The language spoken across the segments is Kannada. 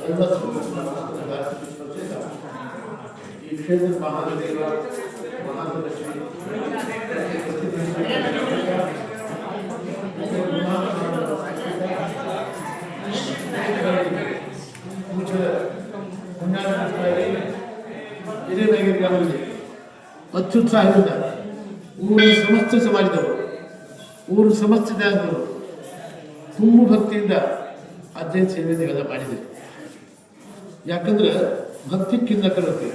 ಎಲ್ಲ ಈ ಕ್ಷೇತ್ರದ ಮಹಾದೇವ ಮಹಾಲಕ್ಷ್ಮಿ ಹಿರಿಯನಾಗಿ ಗ್ರಾಮದಲ್ಲಿ ಅತ್ಯುತ್ಸಾಹದಿಂದ ಊರಿನ ಸಮಸ್ತ ಸಮಾಜದವರು ಊರು ಸಮಸ್ತ ಜನರು ತುಂಬ ಭಕ್ತಿಯಿಂದ ಅಜ್ಜನ ಸೇವೆಯನ್ನೆಲ್ಲ ಮಾಡಿದರು. ಯಾಕಂದ್ರೆ ಭಕ್ತಿಕ್ಕಿಂತ ಕಲಿತೆ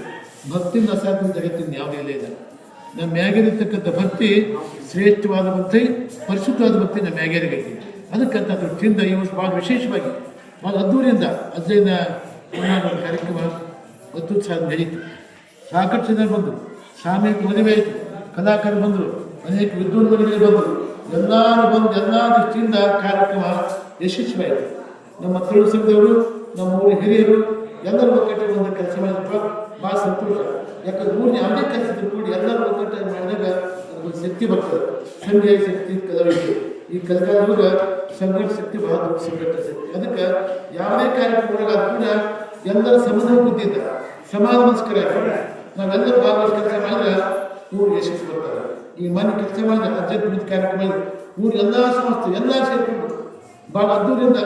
ಭಕ್ತಿಯಿಂದ ಅಸಾಧ್ಯ ಜಗತ್ತಿನ ಯಾವುದೇ ಇಲ್ಲ. ನಮ್ಮ ಮ್ಯಾಗಿರತಕ್ಕಂಥ ಭಕ್ತಿ ಶ್ರೇಷ್ಠವಾದ ಭಕ್ತಿ, ಪರಿಶುದ್ಧವಾದ ಭಕ್ತಿ ನಮ್ಮ ಮ್ಯಾಗೇರಿಗೈತಿ. ಅದಕ್ಕಂತ ದೃಷ್ಟಿಯಿಂದ ಈ ವರ್ಷ ಭಾಳ ವಿಶೇಷವಾಗಿ ಭಾಳ ಅದ್ದೂರಿಯಿಂದ ಅಜ್ಜನ ಕಾರ್ಯಕ್ರಮ ಅತ್ಯುತ್ಸಾಹ ನಡೀತು. ಸಾಕಷ್ಟು ಜನ ಬಂದರು, ಸಾಮೂಹಿಕ ಮದುವೆ ಆಯಿತು, ಕಲಾಕಾರರು ಬಂದರು, ಅನೇಕ ವಿದ್ವಾಂಸರುಗಳು ಬಂದರು. ಎಲ್ಲರೂ ಬಂದು ಎಲ್ಲ ದೃಷ್ಟಿಯಿಂದ ಕಾರ್ಯಕ್ರಮ ಯಶಸ್ವಿಯಾಯಿತು. ನಮ್ಮ ತರುಣ ಸಂಘದವರು, ನಮ್ಮ ಊರಿನ ಹಿರಿಯರು ಎಲ್ಲರೂ ಒಕ್ಕಟ್ಟು ಒಂದು ಕೆಲಸ ಮಾಡಿದ್ರು. ಭಾಳ ಸಂತೋಷ. ಯಾಕಂದ್ರೆ ಊರಿನ ಯಾವುದೇ ಕೆಲಸದ ಕೂಡಿ ಎಲ್ಲರೂ ಒಕ್ಕಟ್ಟು ಮಾಡಿದಾಗ ಒಂದು ಶಕ್ತಿ ಬರ್ತದೆ. ಸಂಘ ಶಕ್ತಿ ಕದವಿಕೆ ಈ ಕಲಿಕಾಲದೊಳಗೆ ಸಂಘಟ ಶಕ್ತಿ ಬಹಳ ದೊಡ್ಡ ಸಂಘಟ ಶಕ್ತಿ. ಅದಕ್ಕೆ ಯಾವುದೇ ಕಾರ್ಯಕ್ರಮದಾಗ ಕೂಡ ಎಲ್ಲರ ಸಮಾಧಾನ ಬುದ್ಧಿಯಿಂದ ಸಮಾಜ ಮನಸ್ಕರ ನಾವೆಲ್ಲರೂ ಭಾಗವಹಿಸಿ ಕೆಲಸ ಮಾಡಿದ್ರೆ ಊರು ಯಶಸ್ಸು ಬರ್ತಾರೆ. ಈ ಮನೆ ಕೆಲಸ ಮಾಡಿದ್ರೆ ಅಜ್ಜನ ಕಾರ್ಯಕ್ರಮ ಮಾಡಿದ್ರೆ ಊರು ಎಲ್ಲ ಸಂಸ್ಥೆ ಎಲ್ಲ ಸೇರಿಕೊಂಡು ಭಾಳ ಅದ್ದೂರಿಂದ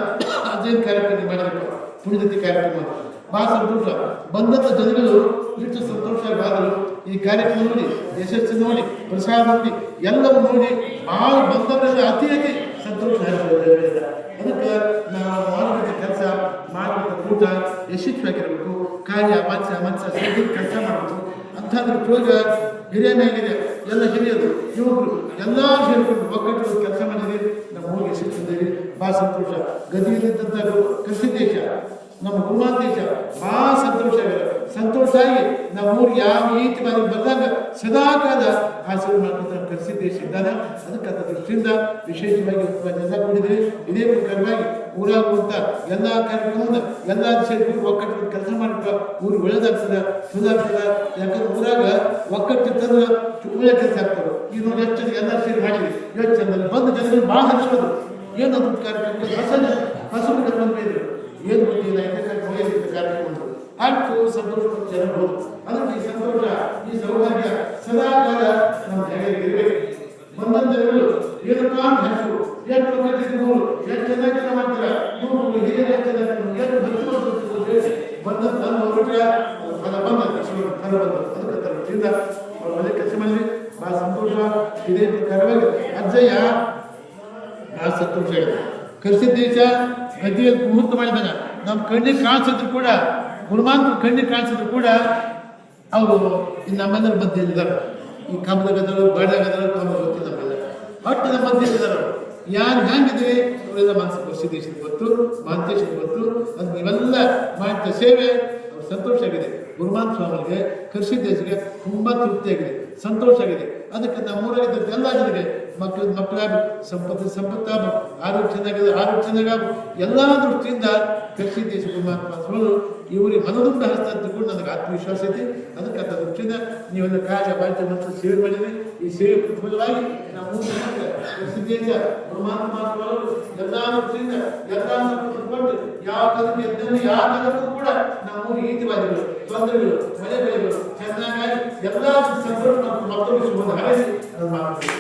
ಅಜ್ಜನ ಕಾರ್ಯಕ್ರಮ ಮಾಡಿದ್ರು. ಪುಣ್ಯದತಿ ಕಾರ್ಯಕ್ರಮ ಭಾಳ ಸಂತೋಷ. ಬಂದಂಥ ಜನಗಳು ಎಷ್ಟು ಸಂತೋಷವಾದರು. ಈ ಕಾರ್ಯಕ್ರಮ ನೋಡಿ, ಯಶಸ್ಸು ನೋಡಿ, ಪ್ರಸಾದ ನೋಡಿ, ಎಲ್ಲವೂ ನೋಡಿ ಭಾಳ ಬಂದವರೆಲ್ಲ ಅತಿ ಸಂತೋಷ ಆಗಿದೆ. ಅದಕ್ಕೆ ನಾವು ಮಾಡಬೇಕ ಕೆಲಸ ಮಾಡಬೇಕ ಕೂಟ ಯಶಸ್ವಿಯಾಗಿರಬೇಕು. ಕಾರ್ಯ ಮನಸ್ಸ ಸೇರಿ ಕೆಲಸ ಮಾಡಬೇಕು. ಅಂಥದ್ರ ಪ್ರಯೋಗ ಹಿರಿಯನಾಗಿದೆ. ಎಲ್ಲ ಹಿರಿಯರು ಯುವಕರು ಎಲ್ಲ ಸೇರಿಕೊಂಡು ಒಕ್ಕಟ್ಟು ಕೆಲಸ ಮಾಡಿದ್ದೀವಿ. ನಮ್ಮ ಹೋಗಿ ಯಶಸ್ಸಿದ್ದೀವಿ. ಭಾಳ ಸಂತೋಷ. ಗದಿಯಲ್ಲಿದ್ದಂಥ ಕೃಷಿ ನಮ್ಮ ಗುರುಮಾನ ದೇಶ ಭಾಳ ಸಂತೋಷ ಆಗಿ ನಮ್ಮ ಊರಿಗೆ ಯಾವ ರೀತಿ ಮಾಡಿ ಬಂದಾಗ ಸದಾಕಾಲ ಆಶೀರ್ವಾದ ಮಾಡ್ಕೊಂತ ಕೃಷಿ ದೇಶ ಇದ್ದಾನೆ. ಅದಕ್ಕೆ ಅದರ ದೃಷ್ಟಿಯಿಂದ ವಿಶೇಷವಾಗಿ ಎಲ್ಲ ಕೂಡಿದರೆ ಇದೇ ಪ್ರಕಾರವಾಗಿ ಊರಾಗುವಂಥ ಎಲ್ಲ ಕಾರ್ಯಕ್ರಮದ ಎಲ್ಲ ಸೇರಿಕೊಂಡು ಒಕ್ಕಟ್ಟು ಕೆಲಸ ಮಾಡಿದ್ರೆ ಊರು ಒಳ್ಳೆದಾಗ್ತದೆ, ಸುಧಾಗ್ತದೆ. ಯಾಕಂದ್ರೆ ಊರಾಗ ಒಕ್ಕಟ್ಟು ತಂದ್ರೆ ಒಳ್ಳೆ ಕೆಲಸ ಆಗ್ತದೆ. ಈಗ ನೋಡಿ ಎಷ್ಟು ಜನ ಎಲ್ಲ ಸೇರಿ ಮಾಡಿದ್ವಿ. ಎಷ್ಟು ಚಂದ ಬಂದು ಜನಗಳು ಭಾಳ ಹಂಚ್ಬೋದು. ಏನದು ಕಾರ್ಯಕ್ರಮ ಹಸರು ಬಂದಿದ್ರು ಏನು ಬಂದಿಲ್ಲ ಕಾರ್ಯಕ್ರಮ ಅಷ್ಟು ಸಂತೋಷ ಜನರು. ಅದಕ್ಕೆ ಈ ಸಂತೋಷ, ಈ ಸೌಭಾಗ್ಯ ಸದಾಕಾಲ ನಮ್ಮ ಜಾಗರಿಗಿರಬೇಕು. ಬಂದಂತ ಜನಗಳು ಏನಪ್ಪಾ ಅಂತ ಹೆಸರು ಎಷ್ಟು ಕಟ್ಟಿದ್ರು ಎಷ್ಟು ಚೆನ್ನಾಗಿ ಮಾಡ್ತಾರೆ ಇವರು ಹಿರಿಯರು ಎಷ್ಟು ಎಷ್ಟು ಭಕ್ತಿ ಬಂದಂತ ಹೊರಟ್ರೆ ಫಲ ಬಂದ ಫಲ ಬಂದ. ಅದಕ್ಕೆ ದೃಷ್ಟಿಯಿಂದ ಅವ್ರು ಒಳ್ಳೆ ಕೆಲಸ ಮಾಡಿದ್ವಿ. ಭಾಳ ಸಂತೋಷ. ಇದೇ ಪ್ರಕಾರವಾಗಿ ಅಜ್ಜಯ್ಯ ಭಾಳ ಸಂತೋಷ ಆಗಿದೆ. ಕರ್ಸಿದ್ದೇಶ ಗದ್ದಿಯಲ್ಲಿ ಮುಹೂರ್ತ ಮಾಡಿದಾಗ ನಮ್ಮ ಕಣ್ಣಿಗೆ ಕಾಣಿಸಿದ್ರು ಕೂಡ ಗುರುಮಾಂತರ ಕಣ್ಣಿಗೆ ಕಾಣಿಸಿದ್ರು ಕೂಡ ಅವರು ಇನ್ನು ನಮ್ಮೆಲ್ಲರ ಮಧ್ಯೆಲ್ಲಿದ್ದಾರೆ. ಈ ಕಂಬದ ಗದಳು, ಬಾಡ ಗದಳು, ಕಂಬ ಗೊತ್ತಿಲ್ಲ ನಮ್ಮೆಲ್ಲ ಒಟ್ಟು ನಮ್ಮ ಮಧ್ಯೆಲ್ಲಿದ್ದಾರೆ. ಅವರು ಯಾರು ಹೆಂಗಿದೆ ಅವರೆಲ್ಲ ಮನಸ್ಸು ಕರ್ಸಿದ್ದೇಶದ ಗೊತ್ತು, ಮಾಂತೇಶದ ಗೊತ್ತು. ಅದು ನೀವೆಲ್ಲ ಮಾಡಿದ ಸೇವೆ ಅವ್ರು ಸಂತೋಷ ಆಗಿದೆ. ಗುರುಮಾನ್ ಸ್ವಾಮಿಗೆ ಕರ್ಸಿದ್ದೇಶಿಗೆ ತುಂಬ ತೃಪ್ತಿಯಾಗಿದೆ, ಸಂತೋಷ ಆಗಿದೆ. ಅದಕ್ಕೆ ನಮ್ಮೂರಾಗಿದ್ದ ಎಲ್ಲ ಜನರಿಗೆ ಮಕ್ಕಳಾಗಬೇಕು, ಸಂಪತ್ತಾಗಬೇಕು, ಆರೋಗ್ಯ ಚೆನ್ನಾಗಬೇಕು. ಎಲ್ಲ ದೃಷ್ಟಿಯಿಂದ ಕೃಷಿ ದೇಶ ಗುರುಮಾತ್ಮಗಳು ಇವರಿಗೆ ಮನದುಂಡ ಹಸ್ತ ಅಂತ ಕೂಡ ನನಗೆ ಆತ್ಮವಿಶ್ವಾಸ ಐತಿ. ಅದಕ್ಕೆ ಅಂತ ದೃಷ್ಟಿಯಿಂದ ನೀವೆಲ್ಲ ಕಾರ್ಯ ಬಾಧ್ಯ ಮತ್ತು ಸೇವೆ ಮಾಡಿದ್ರಿ. ಈ ಸೇವೆ ಪ್ರತಿಫಲವಾಗಿ ನಾವು ಕೃಷಿ ದೇಶ ಗುರುಮಾತ್ಮಗಳು ಎಲ್ಲ ದೃಷ್ಟಿಯಿಂದ ಎಲ್ಲ ಕೊಟ್ಟು ಯಾವ ಕದಕ್ಕೆ ಎದ್ದನ್ನು ಯಾವ ಕದಕ್ಕೂ ಕೂಡ ನಾವು ಈತಿವಾದಿಗಳು ತೊಂದರೆಗಳು ಮಳೆ ಬೆಳೆಗಳು ಚೆನ್ನಾಗಿ ಎಲ್ಲ ಸಂಪೂರ್ಣ ಮತ್ತೊಂದು ಶುಭ ಹಾರೈಸಿ ನಾನು ಮಾಡ್ತೀವಿ.